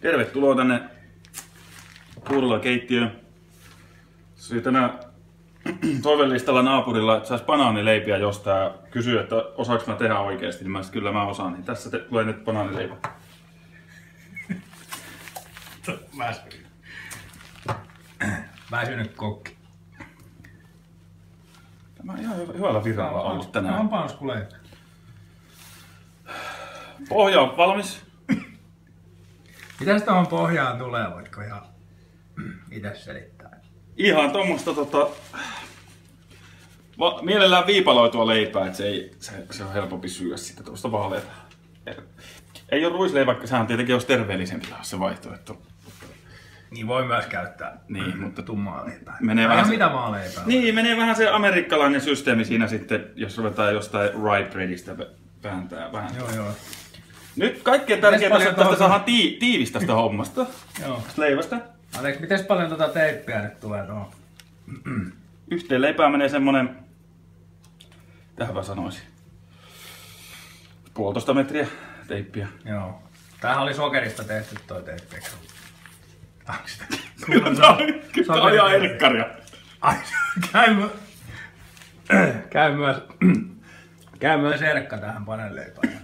Tervetuloa tänne Puurula-keittiöön. Se oli tänään toivelistalla naapurilla, että saisi banaanileipiä jostain ja kysyy, että osaanko mä tehdä oikeasti. Niin mä sanoin, kyllä mä osaan. Niin tässä tulee nyt banaanileipä. Väsynyt kokki. Tämä on ihan hyvällä virralla ollut tänään. On panoskuleipä. Pohja on valmis. Mitäs tuohon pohjaan tulee, voitko ihan itse selittää? Ihan tommoista mielellään viipaloitua leipää, että se on helpompi syödä sitten tuosta vaaleita. Ei ole ruisleipä, sehän tietenkin olisi terveellisempi se vaihtoehto. Niin voi myös käyttää mutta tummaa leipää. Menee vähän mitä maaleipää. Niin, menee vähän se amerikkalainen systeemi siinä sitten, jos ruvetaan jostain rye breadistä vääntää vähän. Joo. Nyt kaikkein tärkeintä on, että saadaan tiivistä tästä hommasta. Joo. Tästä leivästä. Aleeks, miten paljon teippiä nyt tulee tuohon? Yhteen leipään menee semmonen, tähän mä sanoisin, 1,5 metriä teippiä. Joo. Tämähän oli sokerista tehty toi teippi, eikö? Tää on ihan erkkaria. Ai, käy myös erkka tähän paneleipään.